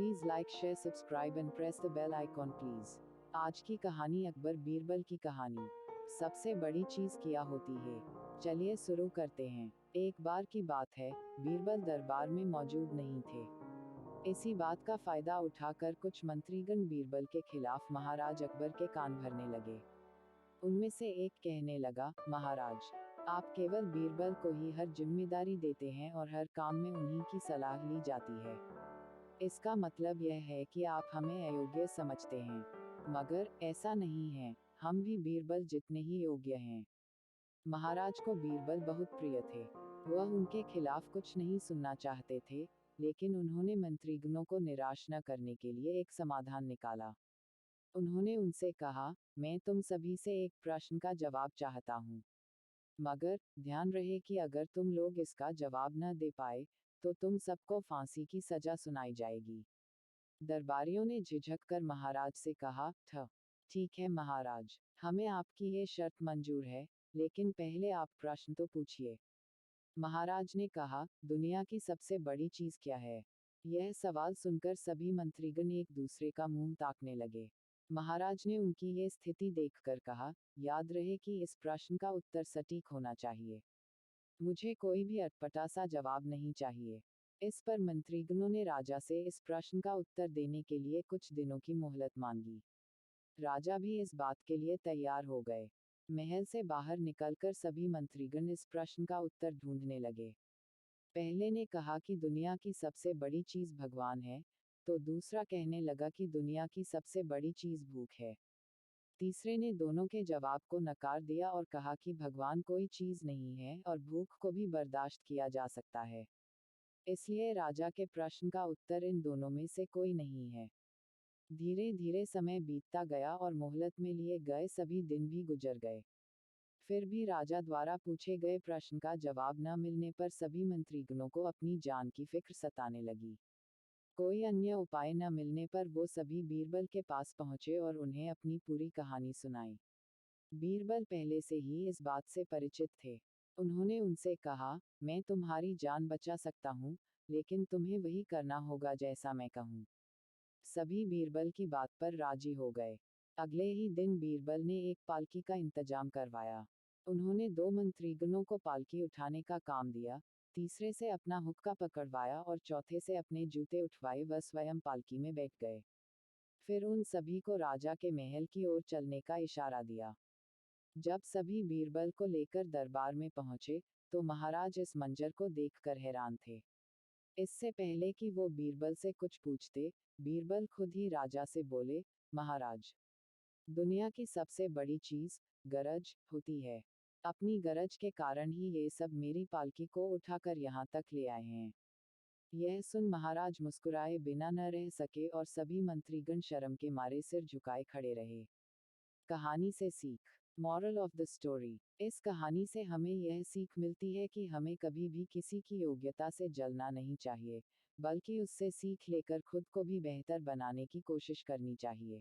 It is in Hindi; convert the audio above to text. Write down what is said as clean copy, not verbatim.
Please like, share, subscribe and press the bell icon please. आज की कहानी अकबर बीरबल की कहानी। सबसे बड़ी चीज क्या होती है? चलिए शुरू करते हैं। एक बार की बात है, बीरबल दरबार में मौजूद नहीं थे। इसी बात का फायदा उठाकर कुछ मंत्रीगण बीरबल के खिलाफ महाराज अकबर के कान भरने लगे। उनमें से एक कहने लगा, महाराज, आप केवल बीरबल को ही हर जिम्मेदारी देते हैं और हर काम में उन्हीं की सलाह ली जाती है। इसका मतलब यह है कि आप हमें अयोग्य समझते हैं। मगर ऐसा नहीं है, हम भी बीरबल जितने ही योग्य हैं। महाराज को बीरबल बहुत प्रिय थे। वह उनके खिलाफ कुछ नहीं सुनना चाहते थे, लेकिन उन्होंने मंत्रीगणों को निराश न करने के लिए एक समाधान निकाला। उन्होंने उनसे कहा, मैं तुम सभी से एक प्रश्न का जवाब चाहता हूँ। मगर ध्यान रहे कि अगर तुम लोग इसका जवाब न दे पाए, तो तुम सबको फांसी की सजा सुनाई जाएगी। दरबारियों ने झिझक कर महाराज से कहा, ठीक है महाराज, हमें आपकी ये शर्त मंजूर है, लेकिन पहले आप प्रश्न तो पूछिए। महाराज ने कहा, दुनिया की सबसे बड़ी चीज क्या है? यह सवाल सुनकर सभी मंत्रीगण एक दूसरे का मुंह ताकने लगे। महाराज ने उनकी ये स्थिति देखकर कहा, याद रहे कि इस प्रश्न का उत्तर सटीक होना चाहिए। मुझे कोई भी अटपटा सा जवाब नहीं चाहिए। इस पर मंत्रीगणों ने राजा से इस प्रश्न का उत्तर देने के लिए कुछ दिनों की मोहलत मांगी। राजा भी इस बात के लिए तैयार हो गए। महल से बाहर निकलकर सभी मंत्रीगण इस प्रश्न का उत्तर ढूंढने लगे। पहले ने कहा कि दुनिया की सबसे बड़ी चीज भगवान है, तो दूसरा कहने लगा कि दुनिया की सबसे बड़ी चीज भूख है। तीसरे ने दोनों के जवाब को नकार दिया और कहा कि भगवान कोई चीज नहीं है और भूख को भी बर्दाश्त किया जा सकता है। इसलिए राजा के प्रश्न का उत्तर इन दोनों में से कोई नहीं है। धीरे धीरे समय बीतता गया और मोहलत में लिए गए सभी दिन भी गुजर गए। फिर भी राजा द्वारा पूछे गए प्रश्न का जवाब न मिलने पर सभी मंत्रीगणों को अपनी जान की फिक्र सताने लगी। कोई अन्य उपाय न मिलने पर वो सभी बीरबल के पास पहुंचे और उन्हें अपनी पूरी कहानी सुनाई। बीरबल पहले से ही इस बात से परिचित थे। उन्होंने उनसे कहा, मैं तुम्हारी जान बचा सकता हूँ, लेकिन तुम्हें वही करना होगा जैसा मैं कहूँ। सभी बीरबल की बात पर राजी हो गए। अगले ही दिन बीरबल ने एक पालकी का इंतजाम करवाया। उन्होंने दो मंत्रीगणों को पालकी उठाने का काम दिया, तीसरे से अपना हुक्का पकड़वाया और चौथे से अपने जूते उठवाए व स्वयं पालकी में बैठ गए। फिर उन सभी को राजा के महल की ओर चलने का इशारा दिया। जब सभी बीरबल को लेकर दरबार में पहुंचे, तो महाराज इस मंजर को देखकर हैरान थे। इससे पहले कि वो बीरबल से कुछ पूछते, बीरबल खुद ही राजा से बोले, महाराज, दुनिया की सबसे बड़ी चीज गरज होती है। अपनी गरज के कारण ही ये सब मेरी पालकी को उठाकर यहाँ तक ले आए हैं। यह सुन महाराज मुस्कुराए बिना न रह सके और सभी मंत्रीगण शर्म के मारे सिर झुकाए खड़े रहे। कहानी से सीख। Moral of the story. इस कहानी से हमें यह सीख मिलती है कि हमें कभी भी किसी की योग्यता से जलना नहीं चाहिए, बल्कि उससे सीख लेकर खुद को भी बेहतर बनाने की कोशिश करनी चाहिए।